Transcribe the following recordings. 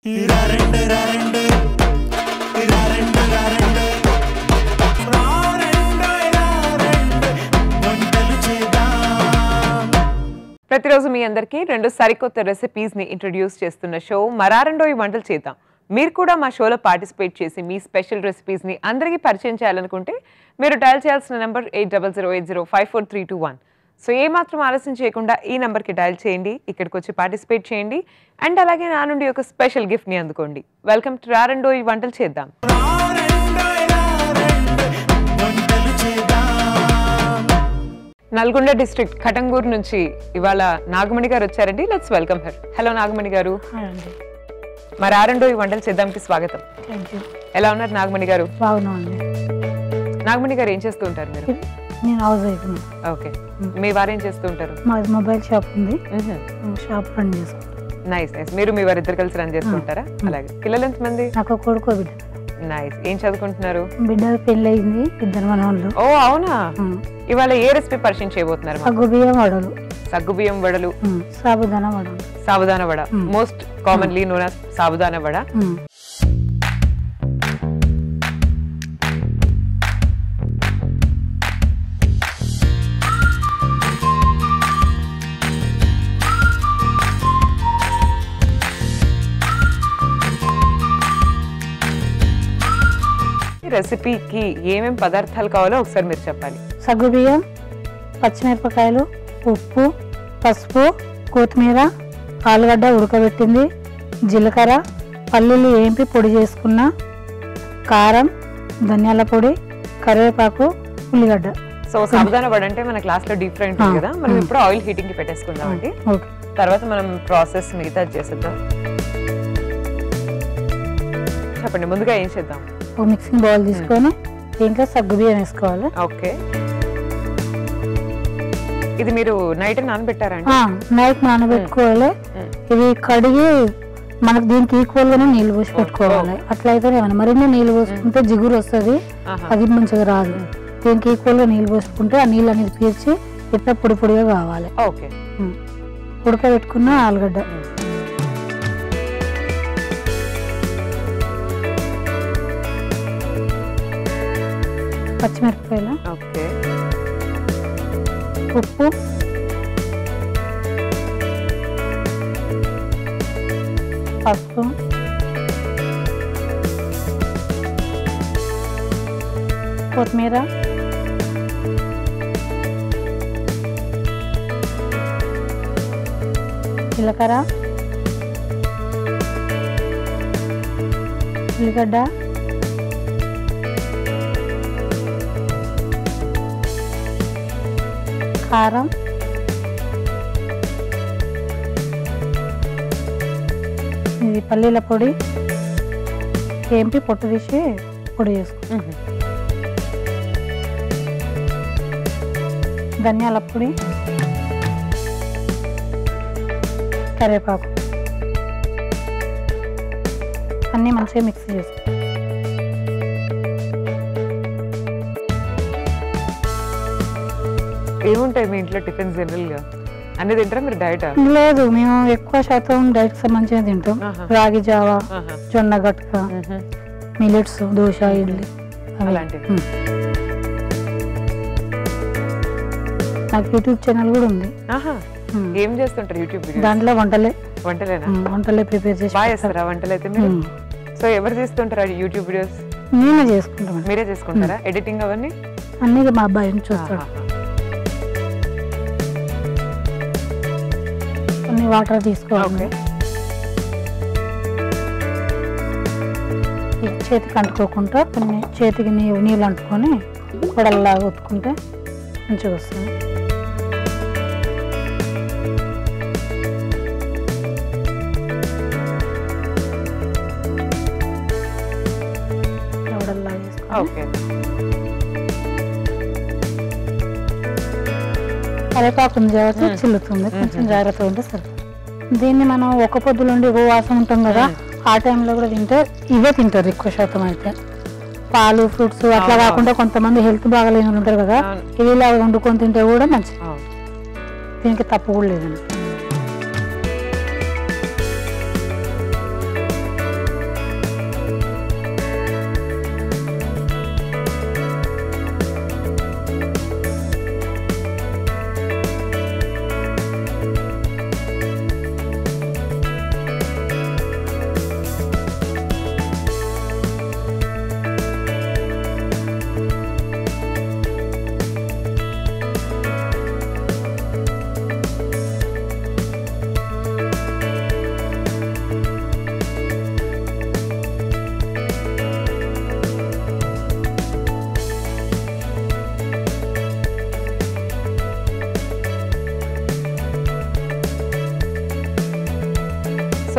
ప్రతిరోజు మీ అందరికీ రెండు సరికొత్త రెసిపీస్ ని ఇంట్రడ్యూస్ చేస్తున్న షో మరారెండోయి వంటలు చేద్దాం. మీరు కూడా మా షోలో పార్టిసిపేట్ చేసి మీ స్పెషల్ రెసిపీస్ ని అందరికీ పరిచయం చేయాలనుకుంటే మీరు డయల్ చేయాల్సిన నంబర్ 8008054321. సో ఏమాత్రం ఆలస్యం చేయకుండా ఈ నంబర్కి డయల్ చేయండి, ఇక్కడికి వచ్చి పార్టిసిపేట్ చేయండి అండ్ అలాగే నా నుండి ఒక స్పెషల్ గిఫ్ట్ ని అందుకోండి. వెల్కమ్ టు మరారెండోయి వంటలు చేద్దాం. నల్గొండ డిస్ట్రిక్ట్ కటంగూరు నుంచి ఇవాళ నాగమణి గారు వచ్చారండి. Let's welcome her. Hello Nagamani గారు. మరారెండోయి వంటలు చేద్దాంకి స్వాగతం. ఎలా ఉన్నారు నాగమణి గారు? బాగున్నామండి. నాగమణి గారు ఏం చేస్తూ ఉంటారు మీరు? నేను హౌస్ వైఫ్. ఓకే, మీ వారు ఏం చేస్తూ ఉంటారు? మాది మొబైల్ షాప్ ఉంది, షాప్ రన్ చేసుకుంటాం. Nice nice. మీరు మీ వారు ఇద్దరు కలిసి రన్ చేస్తుంటారా? అలాగే. పిల్లలు ఎంతమంది? నాకు కొడుకో బిడ్డ. నైస్. ఏం చదువుకుంటున్నారు? బిడ్డ పెళ్ళి అయింది, ఇద్దరు మనవాళ్ళు. ఓ అవునా? ఇవాళ ఏ రెసిపీ పరిచయం చేయబోతున్నారు? సగ్గుబియ్యం వడలు. సగ్గుబియ్యం వడలు, సాబుదానా వడలు. Sabudana vada, most commonly known as sabudana vada. రెసిపీకి ఏమేమి పదార్థాలు కావాలో ఒకసారి మీరు చెప్పాలి. సగ్గుబియ్యం, పచ్చిమిరపకాయలు, ఉప్పు, పసుపు, కొత్తిమీర, ఆలుగడ్డ ఉడకబెట్టింది, జీలకర్ర, పల్లీలు ఏంపి పొడి చేసుకున్న, కారం, ధనియాల పొడి, కరివేపాకు, ఉల్లిగడ్డ. సో సాబుదానా వడ అంటే మన క్లాస్ లో డీప్ ఫ్రై ఉంటుంది కదా, మనం ఇప్పుడు ఆయిల్ హీటింగ్ కి పెట్టేసుకుందాం అండి. తర్వాత మనం ప్రాసెస్ మిగతా చేసేద్దాం. చెప్పండి, ముందుగా ఏం చేద్దాం? ఒక మిక్సింగ్ బౌల్ తీసుకొని దీంట్లో సగ్గుబియ్యం వేసుకోవాలి. ఓకే, ఇది మీరు నైట్ నానబెట్టారా? నైట్ నానబెట్టుకోవాలి. ఇవి కడిగి మనకు దీనికి ఈక్వల్ గానే నీళ్ళు పోసి పెట్టుకోవాలి. అట్లయితే మరిన్ని నీళ్ళు పోసుకుంటే జిగురు వస్తుంది, అది మంచిగా రాదు. దీనికి ఈక్వల్ గా నీళ్ళు పోసుకుంటే ఆ నీళ్ళు అనేది పీల్చి ఇట్లా పొడి పొడిగా కావాలి. ఓకే, ఉడకబెట్టుకున్న ఆలుగడ్డ, పచ్చిమిరపకాయలు, ఓకే, ఉప్పు, పసుపు, కొత్తిమీర, జీలకర్ర, ఉల్లిగడ్డ, కారం, ఇది పల్లీల పొడి ఏంపి పొట్టు తీసి పొడి చేసుకో, ధనియాల పొడి, కరివేపాకు అన్నీ మంచిగా మిక్స్ చేసుకో. ఏముంటాయి మీ ఇంట్లో టిఫిన్ జనరల్ గా? అన్ని తింటారా మీరు? డైట్ లేదు, మేము ఎక్కువ శాతం డైట్ సంబంధించిన తింటాం. రాగి జావా, జొన్న గట్క, మిల్లెట్స్, దోశ, ఇడ్లీ అలాంటివి. నాకు యూట్యూబ్ ఛానల్ కూడా ఉంది. ఏం చేస్తుంటారు యూట్యూబ్ వీడియోస్? దాంట్లో వంటలే ప్రిపేర్ చేసి బాగా చేస్తారా వంటలు అయితే మీరు? సో ఎవరు చేస్తుంటారా యూట్యూబ్ వీడియోస్? నేనే చేసుకుంటాను. మీరే చేసుకుంటారా ఎడిటింగ్ అవన్నీ? అన్ని మా అబ్బాయి చూస్తాడు. కొన్ని వాటర్ తీసుకోవాలి, చేతికి అంటుకోకుండా కొన్ని చేతికి నీళ్ళు అంటుకొని వడల్లాగా ఒత్తుకుంటే మంచిగా వస్తుంది. వడల్లాగా వేసుకోవాలి. కరివేపాకు ఉంది కాబట్టి చిల్లుతుంది, కొంచెం జాగ్రత్తగా ఉంటే సరే. దీన్ని మనం ఒక పొద్దులుండి ఉపవాసం ఉంటాం కదా, ఆ టైంలో కూడా తింటే ఇవే తింటారు ఎక్కువ శాతం. అయితే పాలు, ఫ్రూట్స్ అట్లా కాకుండా కొంతమంది హెల్త్ బాగాలేని వాళ్ళు ఉంటారు కదా, ఇవి ఇలా వండుకొని తింటే కూడా మంచిది. దీనికి తప్పు కూడా లేదండి.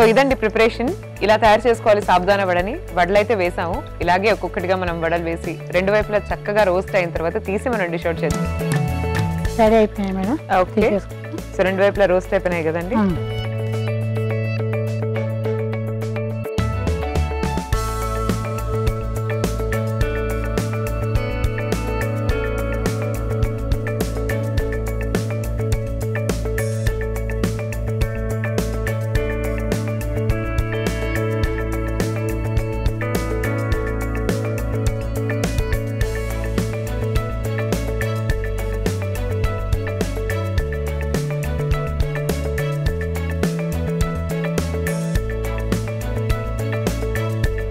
ఇదండి ప్రిపరేషన్. ఇలా తయారు చేసుకోవాలి సాబుదానా వడని. వడలు అయితే వేసాము. ఇలాగే ఒక్కొక్కటిగా మనం వడలు వేసి రెండు వైపులా చక్కగా రోస్ట్ అయిన తర్వాత తీసి మనం డిష్ అవుట్ చేద్దాం. రెడీ అయిపోయినాయి మేడం. ఓకే, సో రెండు వైపులా రోస్ట్ అయిపోయినాయి కదండి.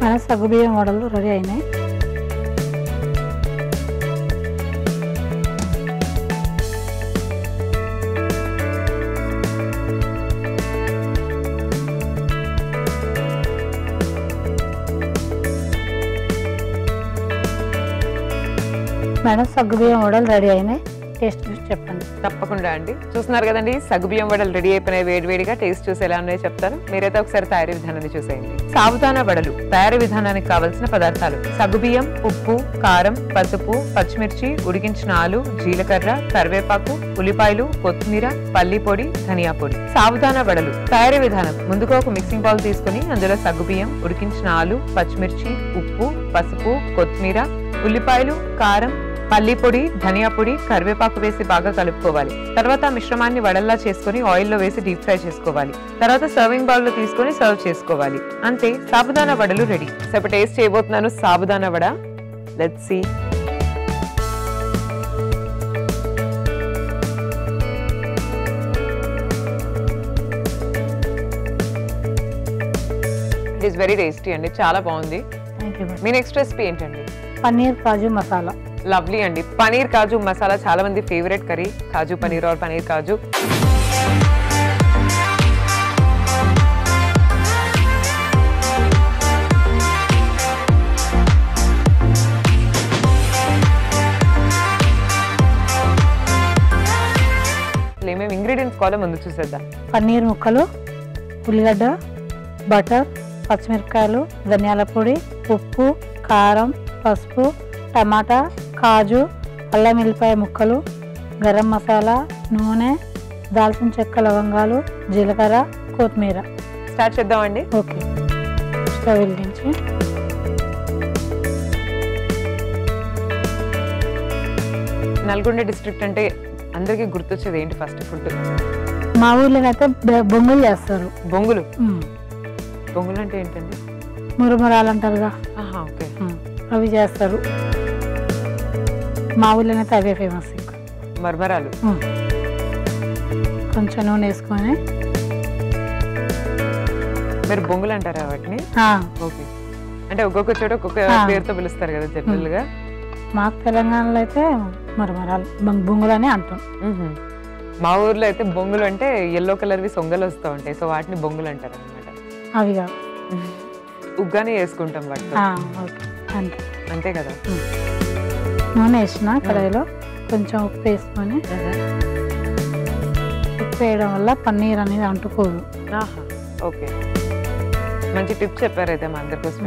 మన సగ్గుబియ్యం వడలు రెడీ అయినాయి. మేడం సగ్గుబియ్యం వడలు రెడీ అయినాయి. టేస్ట్ చూసి చెప్పండి. తప్పకుండా అండి. చూస్తున్నారు కదండి, సగ్గుబియ్యం వడలు రెడీ అయిపోయినాయి. వేడివేడిగా టేస్ట్ చూసి ఎలా ఉన్నాయో చెప్తాను. మీరైతే ఒకసారి తయారీ విధానాన్ని చూసేయండి. సాబుదానా వడలు తయారీ విధానానికి కావలసిన పదార్థాలు: సగ్గుబియ్యం, ఉప్పు, కారం, పసుపు, పచ్చిమిర్చి, ఉడికించిన ఆలు, జీలకర్ర, కరివేపాకు, ఉల్లిపాయలు, కొత్తిమీర, పల్లి పొడి, ధనియా పొడి. సాబుదానా వడలు తయారీ విధానం: ముందుగా ఒక మిక్సింగ్ బౌల్ తీసుకుని అందులో సగ్గుబియ్యం, ఉడికించిన ఆలు, పచ్చిమిర్చి, ఉప్పు, పసుపు, కొత్తిమీర, ఉల్లిపాయలు, కారం, పల్లి పొడి, ధనియా పొడి, కరివేపాకు వేసి బాగా కలుపుకోవాలి. తర్వాత మిశ్రమాన్ని వడల్లా చేసుకుని ఆయిల్లో వేసి డీప్ ఫ్రై చేసుకోవాలి. తర్వాత సర్వింగ్ బౌల్ లో తీసుకుని సర్వ్ చేసుకోవాలి. అంతే, సాబుదానా వడలు రెడీ. సో ఇప్పుడు టేస్ట్ చేయబోతున్నాను sabudana vada. Let's see. It is very tasty అండి, చాలా బాగుంది. Thank you. మీ నెక్స్ట్ రెసిపీ ఏంటండి? పన్నీర్ కాజు మసాలా. లవ్లీ అండి. పనీర్ కాజు మసాలా చాలా మంది favourite curry. Kaju paneer or paneer kaju. ఏమేమి ఇంగ్రీడియంట్స్ కావాలో ముందు చూసేద్దాం. పన్నీర్ ముక్కలు, ఉల్లిగడ్డ, బటర్, పచ్చిమిరపకాయలు, ధనియాల పొడి, ఉప్పు, కారం, పసుపు, టమాటా, కాజు, అల్లం వెల్లిపాయ ముక్కలు, గరం మసాలా, నూనె, దాల్చిన చెక్క, లవంగాలు, జీలకర్ర, కొత్తిమీర. స్టార్ట్ చేద్దామండి. ఓకే, స్టవ్ వెలిగించి నల్గొండ డిస్ట్రిక్ట్ అంటే అందరికీ గుర్తొచ్చేది ఏంటి ఫస్ట్ ఫుడ్? మా ఊర్లో అయితే బొంగులు చేస్తారు. బొంగులు. బొంగులు అంటే ఏంటండి? మురమురాలు అంటారుగా, ఓకే, అవి చేస్తారు. మా ఊర్లో అయితే అవే ఫేమస్. మర్మరాలు. కొంచెం నూనె వేసుకొని. మీరు బొంగులు అంటారా వాటిని? ఓకే, అంటే ఒక్కొక్క చోట ఒక్కొక్క పేరుతో పిలుస్తారు కదా జనరల్ గా. మాకు తెలంగాణలో అయితే మరమరాలు బొంగులు అని అంటాం. మా ఊర్లో అయితే బొంగులు అంటే ఎల్లో కలర్వి సొంగలు వస్తూ ఉంటాయి, సో వాటిని బొంగులు అంటారు అనమాట. అవి కాదు, ఉగ్గానే వేసుకుంటాం వాటితో. అంతే అంతే కదా. నూనె వేసిన కడాయిలో కొంచెం ఉప్పు వేసుకొని. ఉప్పు వేయడం వల్ల పన్నీర్ అనేది అంటుకోదు. ఓకే, మంచి టిప్ చెప్పారు అయితే మా అందరికోసం.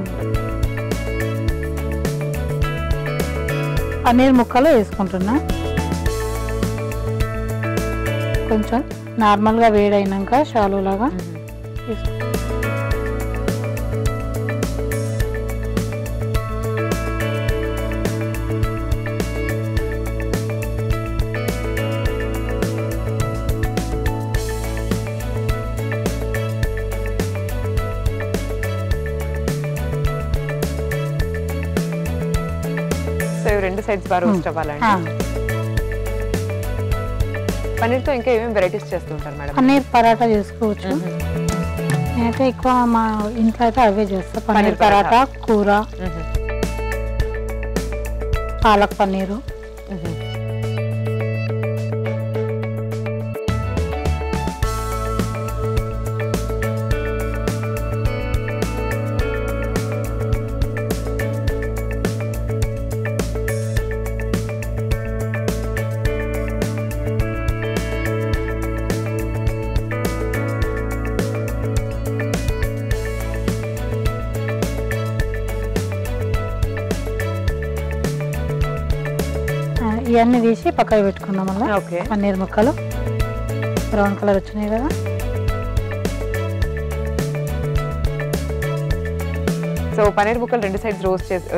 పన్నీర్ ముక్కలు వేసుకుంటున్నా. కొంచెం నార్మల్గా వేడైనాక షాలులాగా తీసుకుంటా. రెండు సైడ్స్ బాగా రోస్ట్ అవ్వాలండి. పన్నీర్తో ఇంకా ఏమేమి వెరైటీస్ చేస్తుంటారు మేడం? పన్నీర్ పరాటా చేసుకోవచ్చు. నేనైతే ఎక్కువ మా ఇంట్లో అయితే అవే చేస్తా. పన్నీర్ పరాటా, కూర, పాలక్ పన్నీరు. ఇవన్నీ తీసి పక్కకు పెట్టుకుందాం. మళ్ళీ ఓకే. పన్నీర్ ముక్కలు బ్రౌన్ కలర్ వచ్చినాయి కదా. సో పన్నీర్ ముక్కలు 2 సైడ్స్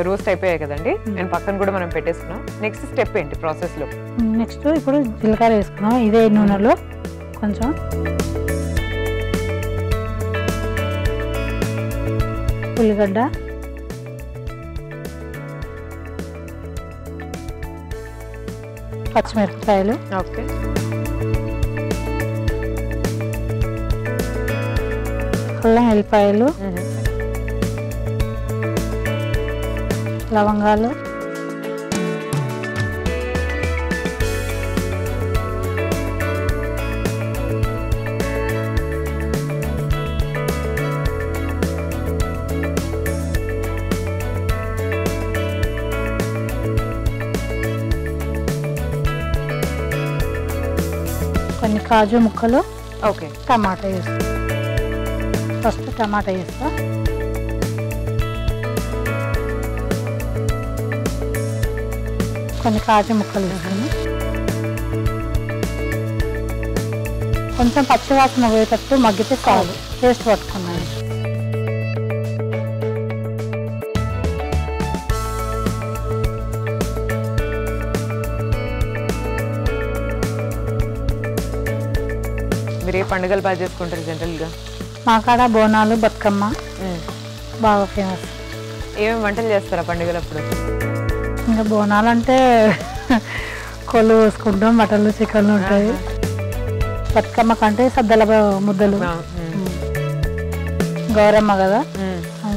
రోస్ట్ అయిపోయాయి కదండి. అండ్ పక్కన కూడా మనం పెట్టేసుకున్నాం. నెక్స్ట్ స్టెప్ ఏంటి ప్రాసెస్ లో? నెక్స్ట్ ఇప్పుడు జీలకర్ర వేసుకున్నాం. ఇదే నూనెలో కొంచెం ఉల్లిగడ్డ, పచ్చిమిరపకాయలు, ఓకే, అల్లం ఎల్లిపాయలు, లవంగాలు, కొన్ని కాజు ముక్కలు, ఓకే, టమాటా వేస్తా. ఫస్ట్ టమాటా వేస్తా. కొన్ని కాజు ముక్కలు వేసుకుని కొంచెం పచ్చివాసన పోయేటట్టు మగ్గితే చాలు. టేస్ట్ పట్టుకున్నాను. మీరు ఏ పండుగలు బాగా చేసుకుంటారు జనరల్గా? మా కాడ బోనాలు, బతుకమ్మ బాగా ఫేమస్. ఏమేమి వంటలు చేస్తారా పండుగలప్పుడు? ఇంకా బోనాలు అంటే కొలు వేసుకుంటాం, మటన్లు, చికెన్లు ఉంటాయి. బతుకమ్మ కంటే సద్దల ముద్దలు, గౌరమ్మ కదా,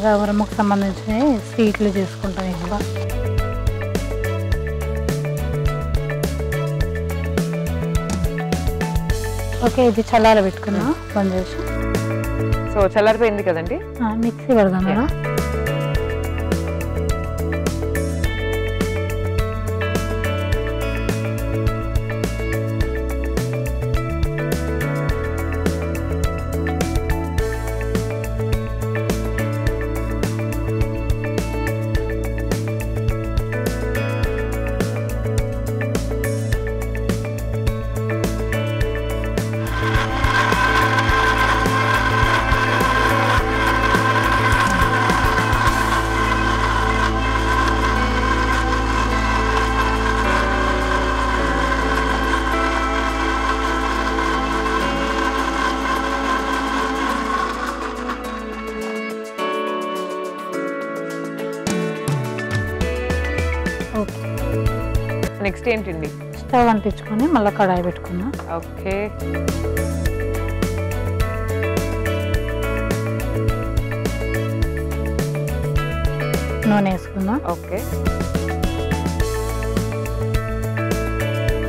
గౌరమ్మకు సంబంధించినవి స్వీట్లు చేసుకుంటాం ఎక్కువ. ఓకే, ఇది చల్లార పెట్టుకున్నా బంద్ చేసి. సో చల్లారిపోయింది కదండి, మిక్సీ పెడదాం కదా. నెక్స్ట్ ఏంటండి? స్టవ్ అంటించుకొని మళ్ళీ కడాయి పెట్టుకున్నా. ఓకే, నూనె వేసుకుందాం. ఓకే.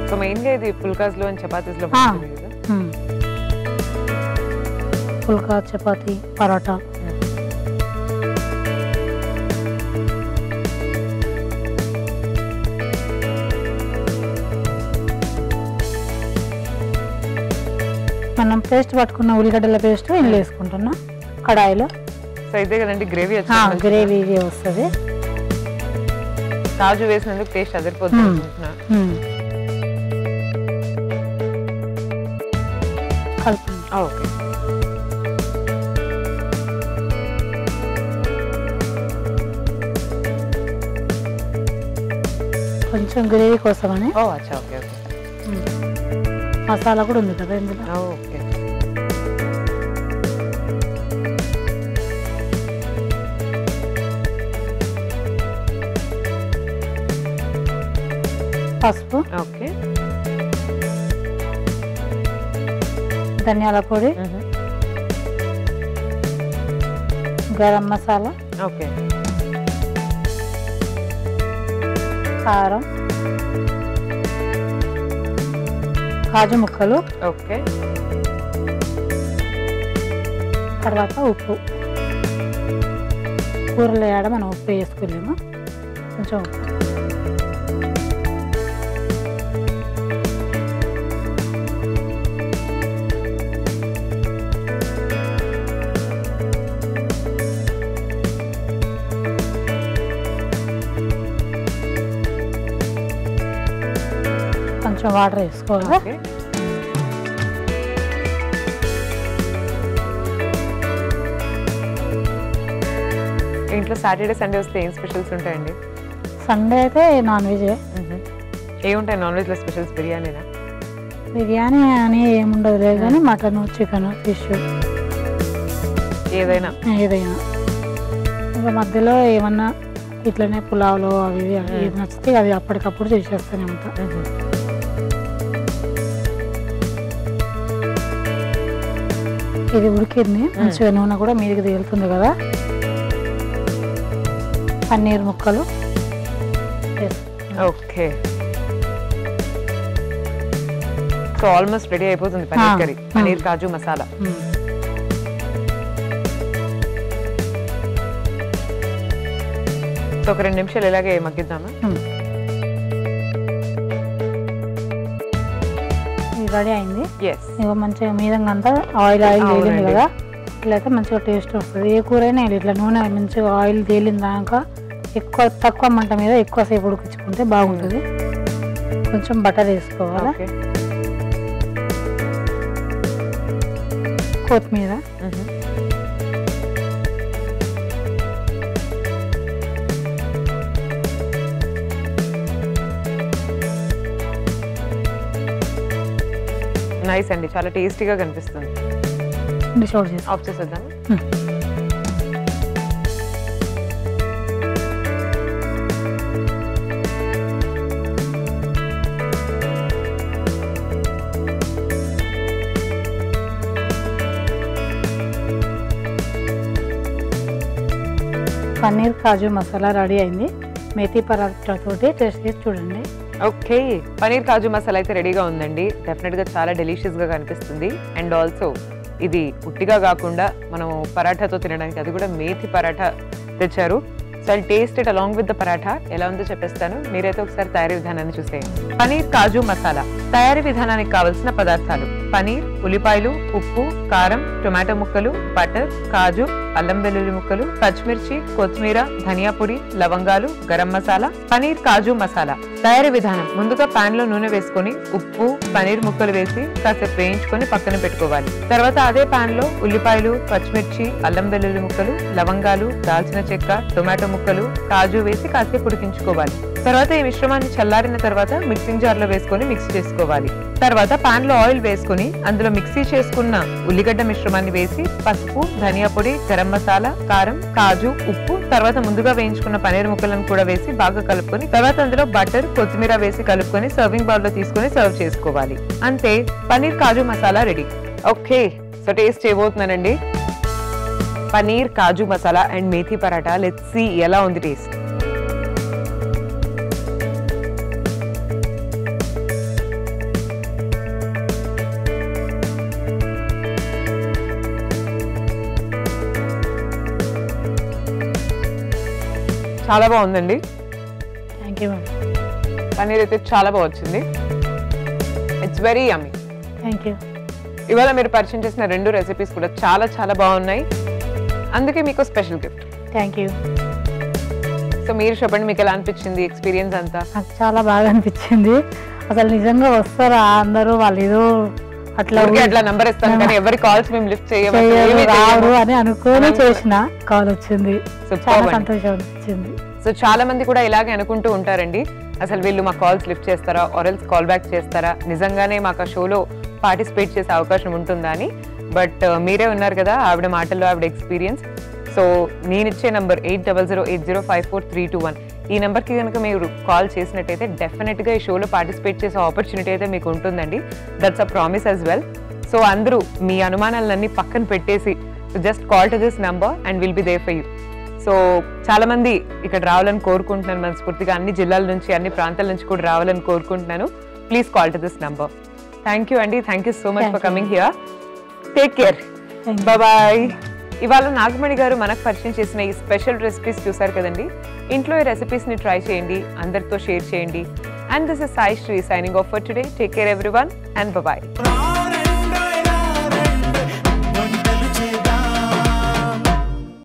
సో మెయిన్గా ఇది పుల్కాస్లో అండ్ చపాతీస్లో బాగుంటుంది కదా. పుల్కా, చపాతీ, పరోటా. మనం పేస్ట్ పట్టుకున్న ఉల్లిగడ్డల పేస్ట్ ఇందులో వేసుకుంటున్నా కడాయిలో. సో ఇదే కదండి గ్రేవీ? గ్రేవీ వస్తుంది. కాజు వేసినందుకు టేస్ట్ అదిరిపోతుంది. ఓకే, కొంచెం గ్రేవీ కోసమని. అచ్చా, ఓకే ఓకే. మసాలా కూడా ఉంది కదా ఇందులో. ఓకే, పసుపు, ఓకే, ధనియాల పొడి, గరం మసాలా, ఓకే, కారం, కాజు ముక్కలు, ఓకే, తర్వాత ఉప్పు. కూరలో వేయడం మనం ఉప్పు వేసుకోలేము, కొంచెం ఉప్పు. కొంచెం వాటర్ వేసుకోవాలి. ఓకే. ఇంట్లో సాటర్డే సండే వస్తే ఏం స్పెషల్స్ ఉంటాయండి? సండే అయితే నాన్ వెజ్. ఏముంటాయి నాన్ వెజ్లో స్పెషల్స్? బిర్యానీనా? బిర్యానీ అని ఏముండదు లేదు కానీ మటన్, చికెన్, ఫిష్ ఏదైనా. ఇంకా మధ్యలో ఏమన్నా ఇట్లనే పులావులు అవి ఏది నచ్చితే అవి అప్పటికప్పుడు చేసేస్తానే ఉంటా. ఇది ఉడికింది మంచిగా, నూనె కూడా మీదికి తేలుతుంది కదా. పన్నీర్ ముక్కలు. ఓకే, సో ఆల్మోస్ట్ రెడీ అయిపోతుంది పన్నీర్ కర్రీ, పన్నీర్ కాజు మసాలా. సో ఒక 2 నిమిషాలు ఇలాగే మగ్గిద్దామా? ఇది రెడీ అయింది. ఎస్. ఇక మంచిగా మీదంగా అంతా ఆయిల్ తేలింది కదా, ఇట్లయితే మంచిగా టేస్ట్ వస్తుంది. ఏ కూరైనా ఇట్లా నూనె మంచిగా ఆయిల్ తేలిన దాకా తక్కువ మంట మీద ఎక్కువసేపు ఉడికించుకుంటే బాగుంటుంది. కొంచెం బటర్ వేసుకోవాలి, కొత్తిమీర, నైస్ అండి, చాలా టేస్టీగా కనిపిస్తుంది. డిష్ అవుట్ చేసి ఆఫ్ చేసేద్దాం. పన్నీర్ కాజు మసాలా రెడీ అయింది. మేతి పరాఠా తోటి టేస్ట్ చేసి చూడండి. ఓకే, పన్నీర్ కాజు మసాలా అయితే రెడీగా ఉందండి. డెఫినెట్గా చాలా డెలిషియస్గా కనిపిస్తుంది. అండ్ ఆల్సో ఇది ఉట్టిగా కాకుండా మనం పరాఠాతో తినడానికి, అది కూడా మేతి పరాఠా తెచ్చారు. So I taste it along with the paratha. ఎలా ఉందో చెప్పేస్తాను, మీరైతే ఒకసారి తయారీ విధానాన్ని చూసేయండి. పన్నీర్ కాజు మసాలా తయారీ విధానానికి కావలసిన పదార్థాలు: పన్నీర్, ఉల్లిపాయలు, ఉప్పు, కారం, టొమాటో ముక్కలు, బటర్, కాజు, అల్లం వెల్లుల్లి ముక్కలు, పచ్చిమిర్చి, కొత్తిమీర, ధనియా పొడి, లవంగాలు, గరం మసాలా. పన్నీర్ కాజు మసాలా తయారీ విధానం: ముందుగా పాన్ లో నూనె వేసుకొని ఉప్పు, పన్నీర్ ముక్కలు వేసి కాసేపు వేయించుకొని పక్కన పెట్టుకోవాలి. తర్వాత అదే పాన్ లో ఉల్లిపాయలు, పచ్చిమిర్చి, అల్లం వెల్లుల్లి ముక్కలు, లవంగాలు, దాల్చిన చెక్క, టొమాటో ముక్కలు, కాజు వేసి కాసేపు ఉడికించుకోవాలి. తర్వాత ఈ మిశ్రమాన్ని చల్లారిన తర్వాత మిక్సింగ్ జార్ లో వేసుకొని మిక్స్ చేసుకోవాలి. తర్వాత పాన్ లో ఆయిల్ వేసుకొని అందులో మిక్సీ చేసుకున్న ఉల్లిగడ్డ మిశ్రమాన్ని వేసి పసుపు, ధనియా పొడి, గరం మసాలా, కారం, కాజు, ఉప్పు, తర్వాత ముందుగా వేయించుకున్న పన్నీర్ ముక్కలను కూడా వేసి బాగా కలుపుకొని తర్వాత అందులో బటర్, కొత్తిమీర వేసి కలుపుకొని సర్వింగ్ బౌల్ లో తీసుకొని సర్వ్ చేసుకోవాలి. అంతే, paneer kaju masala ready. Okay, so taste చేయబోతున్నానండి paneer kaju masala and methi paratha. Let's see ఎలా ఉంది టేస్ట్. చాలా బాగుందండి. Thank you ma'am. పన్నీర్ అయితే చాలా బాగా వచ్చింది. It's very yummy. Thank you. ఇవాళ మీరు పరిచయం చేసిన 2 రెసిపీస్ కూడా చాలా చాలా బాగున్నాయి. అందుకే మీకు special gift. Thank you. So మీరు చెప్పండి, మీకు ఎలా అనిపించింది ఎక్స్పీరియన్స్ అంతా? నాకు చాలా బాగా అనిపించింది. అసలు నిజంగా వస్తారా అందరూ, వాళ్ళు ఏదో అట్లా అట్లా నంబర్ ఇస్తాను కానీ ఎవరి కాల్స్ మేము లిఫ్ట్ రావు అని అనుకోని చేసిన కాల్ వచ్చింది. చాలా సంతోషం అనిపించింది. సో చాలా మంది కూడా ఇలాగే అనుకుంటూ ఉంటారండి, అసలు వీళ్ళు మా కాల్స్ లిఫ్ట్ చేస్తారా ఆర్ఎల్స్ కాల్ బ్యాక్ చేస్తారా, నిజంగానే మాకు ఆ షోలో పార్టిసిపేట్ చేసే అవకాశం ఉంటుందా అని. బట్ మీరే ఉన్నారు కదా ఆవిడ మాటల్లో ఆవిడ ఎక్స్పీరియన్స్. సో నేను ఇచ్చే నంబర్ 8008054321 ఈ నెంబర్కి కనుక మీరు కాల్ చేసినట్టయితే డెఫినెట్గా ఈ షోలో పార్టిసిపేట్ చేసే ఆపర్చునిటీ అయితే మీకు ఉంటుందండి. That's a promise as well. So అందరూ మీ అనుమానాలన్నీ పక్కన పెట్టేసి just call to this number and will be there for you. So చాలా మంది ఇక్కడ రావాలని కోరుకుంటున్నాను మనస్ఫూర్తిగా, అన్ని జిల్లాల నుంచి అన్ని ప్రాంతాల నుంచి కూడా రావాలని కోరుకుంటున్నాను. Please call to this number. Thank you అండి, thank you so much for coming here. Take care, bye. ఇవాళ నాగమణి గారు మనకు పరిచయం చేసిన ఈ స్పెషల్ రెసిపీస్ చూసారు కదండి. ఇంట్లో ఈ రెసిపీస్ని ట్రై చేయండి, అందరితో షేర్ చేయండి. And this is Sai Sri signing off for today. Take care everyone and bye.